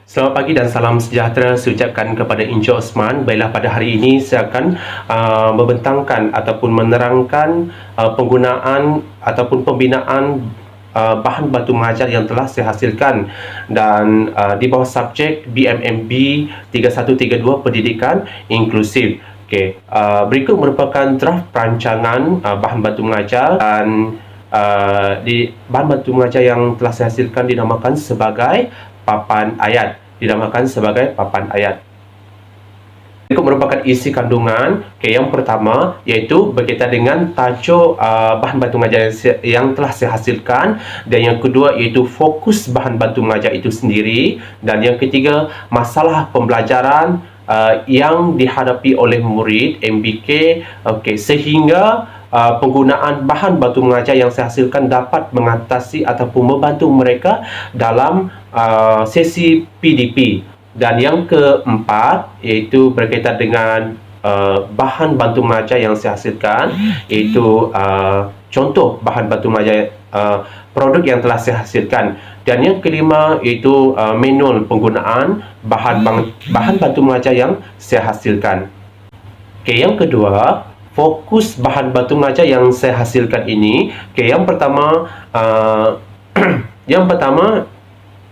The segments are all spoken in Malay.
Selamat pagi dan salam sejahtera saya ucapkan kepada Encik Osman. Baiklah, pada hari ini saya akan membentangkan ataupun menerangkan penggunaan ataupun pembinaan bahan bantu mengajar yang telah saya hasilkan dan di bawah subjek BMMB 3132 Pendidikan Inklusif. Okey, berikut merupakan draft perancangan bahan bantu mengajar dan di bahan bantu mengajar yang telah saya hasilkan dinamakan sebagai papan ayat. Berikut merupakan isi kandungan. Yang pertama iaitu berkaitan dengan tajuk bahan bantu mengajar yang telah saya hasilkan, dan yang kedua iaitu fokus bahan bantu mengajar itu sendiri, dan yang ketiga masalah pembelajaran yang dihadapi oleh murid MBK, sehingga penggunaan bahan bantu mengajar yang saya hasilkan dapat mengatasi ataupun membantu mereka dalam sesi PDP. Dan yang keempat iaitu berkaitan dengan bahan bantu mengajar yang saya hasilkan, iaitu contoh bahan bantu mengajar produk yang telah saya hasilkan. Dan yang kelima iaitu manual penggunaan bahan bantu mengajar yang saya hasilkan. Yang kedua, fokus bahan bantu mengajar yang saya hasilkan ini. Yang pertama,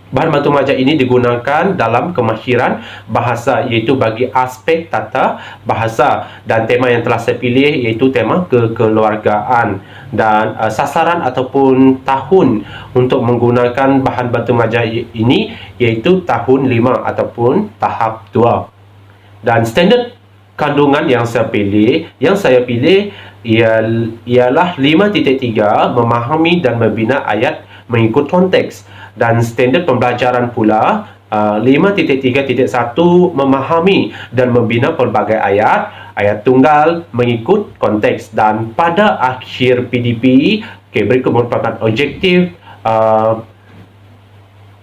bahan bantu mengajar ini digunakan dalam kemahiran bahasa, iaitu bagi aspek tata bahasa, dan tema yang telah saya pilih iaitu tema kekeluargaan, dan sasaran ataupun tahun untuk menggunakan bahan bantu mengajar ini iaitu tahun 5 ataupun tahap 2. Dan standard kandungan yang saya pilih ialah 5.3 memahami dan membina ayat mengikut konteks, dan standard pembelajaran pula 5.3.1 memahami dan membina pelbagai ayat tunggal mengikut konteks. Dan pada akhir PDP, berikut merupakan objektif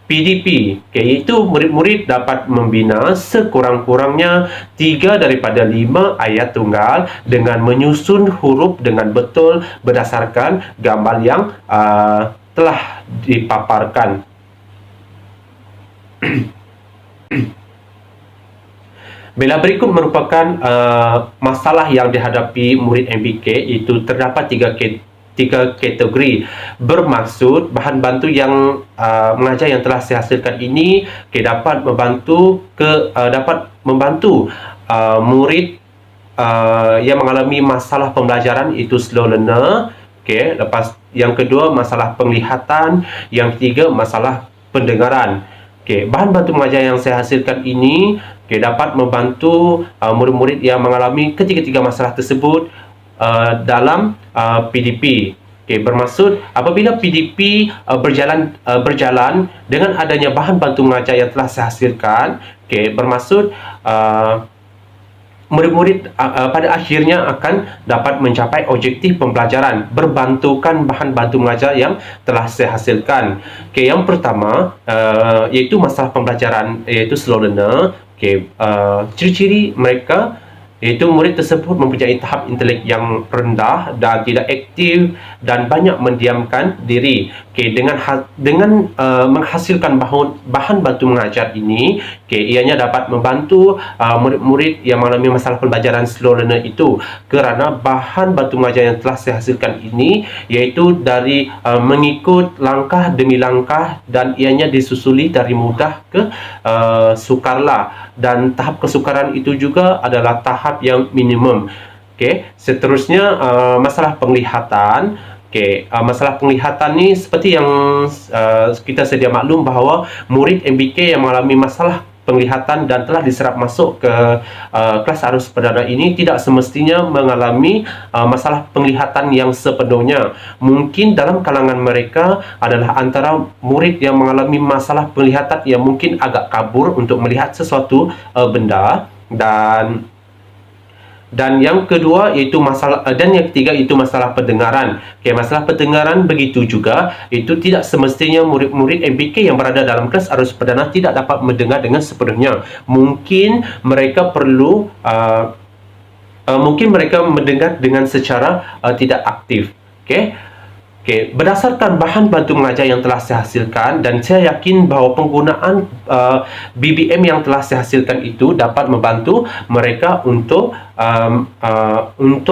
PDP, iaitu murid-murid dapat membina sekurang-kurangnya 3 daripada 5 ayat tunggal dengan menyusun huruf dengan betul berdasarkan gambar yang telah dipaparkan. Bila berikut merupakan masalah yang dihadapi murid MBK, iaitu terdapat tiga kategori. Bermaksud bahan bantu yang mengajar yang telah saya hasilkan ini dapat membantu murid yang mengalami masalah pembelajaran, itu slow learner. Lepas yang kedua masalah penglihatan, yang ketiga masalah pendengaran. Bahan bantu mengajar yang saya hasilkan ini dapat membantu murid-murid yang mengalami ketiga-tiga masalah tersebut dalam PDP. Bermaksud apabila PDP berjalan dengan adanya bahan bantu mengajar yang telah saya hasilkan, bermaksud murid-murid pada akhirnya akan dapat mencapai objektif pembelajaran berbantukan bahan bantu mengajar yang telah saya hasilkan. Yang pertama iaitu masalah pembelajaran, iaitu slow learner. Ciri-ciri mereka iaitu murid tersebut mempunyai tahap intelek yang rendah dan tidak aktif dan banyak mendiamkan diri. Dengan menghasilkan bahan bantu mengajar ini, ianya dapat membantu murid-murid yang mengalami masalah pembelajaran slow learner itu, kerana bahan bantu mengajar yang telah saya hasilkan ini iaitu dari mengikut langkah demi langkah, dan ianya disusuli dari mudah ke sukarlah, dan tahap kesukaran itu juga adalah tahap yang minimum. Seterusnya masalah penglihatan. Masalah penglihatan ni seperti yang kita sedia maklum bahawa murid MBK yang mengalami masalah penglihatan dan telah diserap masuk ke kelas arus perdana ini tidak semestinya mengalami masalah penglihatan yang sepenuhnya. Mungkin dalam kalangan mereka adalah antara murid yang mengalami masalah penglihatan yang mungkin agak kabur untuk melihat sesuatu benda, dan yang kedua iaitu dan yang ketiga itu masalah pendengaran. Masalah pendengaran begitu juga, itu tidak semestinya murid-murid MBK yang berada dalam kelas arus perdana tidak dapat mendengar dengan sepenuhnya. Mungkin mereka perlu mendengar dengan secara tidak aktif. Okey, berdasarkan bahan bantu mengajar yang telah saya hasilkan, dan saya yakin bahawa penggunaan BBM yang telah saya hasilkan itu dapat membantu mereka untuk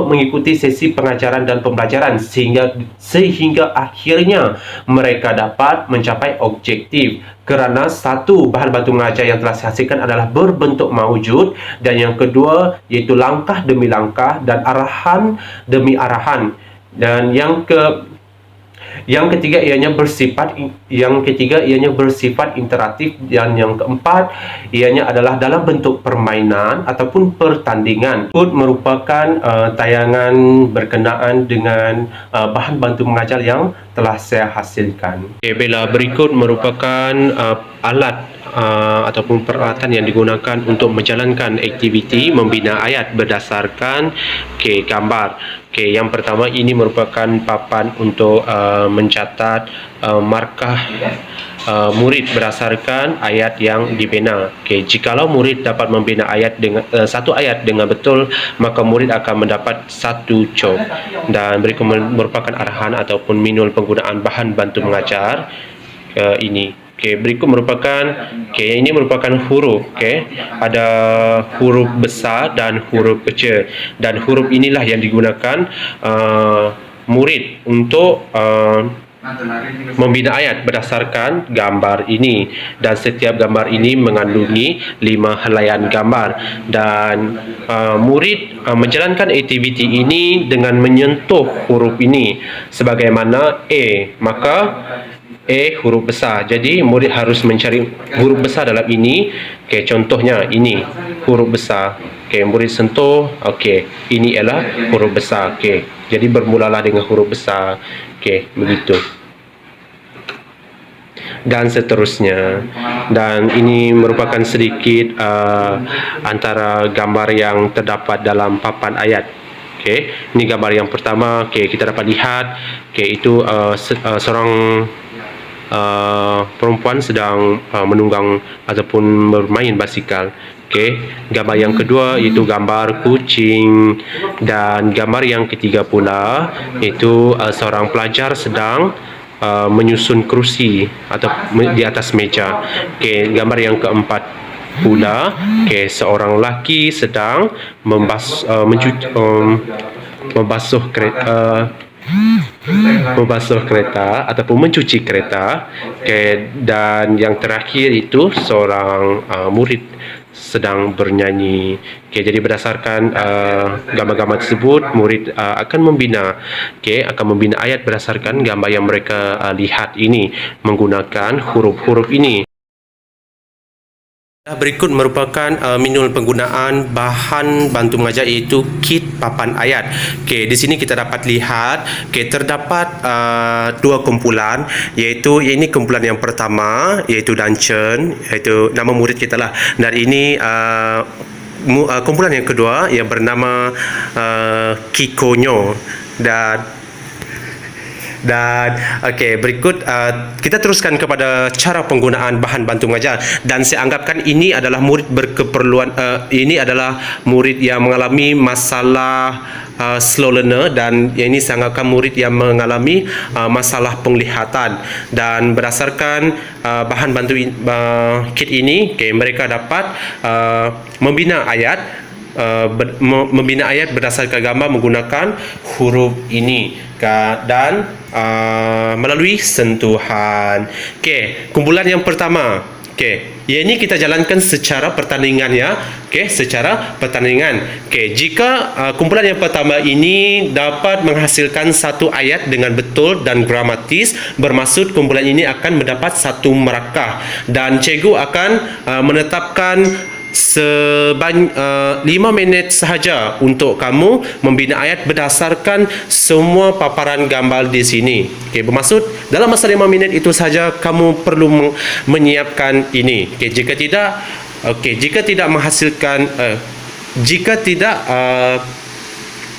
mengikuti sesi pengajaran dan pembelajaran sehingga akhirnya mereka dapat mencapai objektif. Kerana satu, bahan bantu mengajar yang telah saya hasilkan adalah berbentuk maujud, dan yang kedua iaitu langkah demi langkah dan arahan demi arahan, dan yang ketiga ianya bersifat interaktif, dan yang keempat ianya adalah dalam bentuk permainan ataupun pertandingan. Berikut merupakan tayangan berkenaan dengan bahan bantu mengajar yang telah saya hasilkan. Bila berikut merupakan alat ataupun peralatan yang digunakan untuk menjalankan aktiviti membina ayat berdasarkan gambar. Yang pertama, ini merupakan papan untuk mencatat markah murid berdasarkan ayat yang dibina. Jikalau murid dapat membina ayat dengan satu ayat dengan betul, maka murid akan mendapat 1 job. Dan berikut merupakan arahan ataupun manual penggunaan bahan bantu mengajar ini. Berikut merupakan ini merupakan huruf. Ada huruf besar dan huruf kecil, dan huruf inilah yang digunakan murid untuk membina ayat berdasarkan gambar ini, dan setiap gambar ini mengandungi 5 helaian gambar, dan murid menjalankan aktiviti ini dengan menyentuh huruf ini sebagaimana A, maka huruf besar. Jadi murid harus mencari huruf besar dalam ini. Contohnya ini huruf besar. Murid sentuh. Ini ialah huruf besar. Jadi bermulalah dengan huruf besar. Begitu. Dan seterusnya. Dan ini merupakan sedikit antara gambar yang terdapat dalam papan ayat. Ini gambar yang pertama. Kita dapat lihat itu seorang perempuan sedang menunggang ataupun bermain basikal. Gambar yang kedua itu gambar kucing, dan gambar yang ketiga pula itu seorang pelajar sedang menyusun kerusi atau di atas meja. Gambar yang keempat pula seorang lelaki sedang membasuh kereta ataupun mencuci kereta. Dan yang terakhir itu seorang murid sedang bernyanyi. Jadi berdasarkan gambar-gambar tersebut, murid akan membina ayat berdasarkan gambar yang mereka lihat ini menggunakan huruf-huruf ini. Berikut merupakan manual penggunaan bahan bantu mengajar, iaitu kit papan ayat. Di sini kita dapat lihat terdapat 2 kumpulan, iaitu ini kumpulan yang pertama iaitu Dancen, iaitu nama murid kita lah, dan ini kumpulan yang kedua yang bernama Kikonyo. Dan berikut kita teruskan kepada cara penggunaan bahan bantu mengajar, dan saya anggapkan ini adalah murid berkeperluan ini adalah murid yang mengalami masalah slow learner, dan ini saya anggapkan murid yang mengalami masalah penglihatan. Dan berdasarkan bahan bantu kit ini, mereka dapat membina ayat berdasarkan gambar menggunakan huruf ini dan melalui sentuhan. Kumpulan yang pertama, ini kita jalankan secara pertandingan ya. Secara pertandingan. Jika kumpulan yang pertama ini dapat menghasilkan 1 ayat dengan betul dan gramatis, bermaksud kumpulan ini akan mendapat 1 markah, dan cikgu akan menetapkan 5 minit sahaja untuk kamu membina ayat berdasarkan semua paparan gambar di sini. Bermaksud dalam masa 5 minit itu saja kamu perlu menyiapkan ini. Jika tidak menghasilkan jika tidak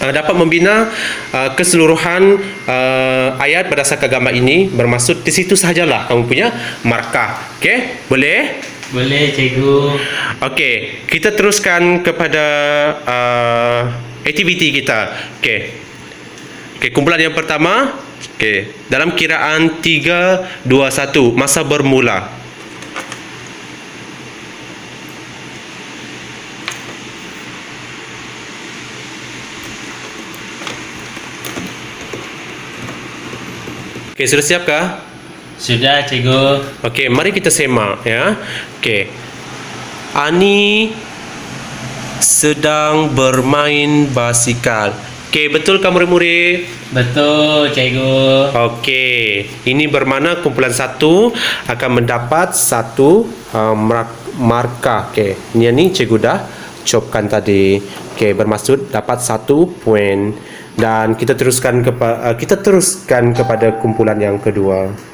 dapat membina keseluruhan ayat berdasarkan gambar ini, bermaksud di situ sajalah kamu punya markah. Boleh? Boleh, cikgu. Kita teruskan kepada aktiviti kita. Kumpulan yang pertama, Okey, dalam kiraan 3, 2, 1, masa bermula. Okey, sudah siapkah? Sudah, cikgu. Okey, mari kita semak ya. Okey. Ani sedang bermain basikal. Okey, betul ke murid-murid? Betul, cikgu. Okey, ini bermakna kumpulan 1 akan mendapat satu markah. Okey, ni cikgu dah copkan tadi. Okey, bermaksud dapat 1 poin dan kita teruskan kepada kumpulan yang kedua.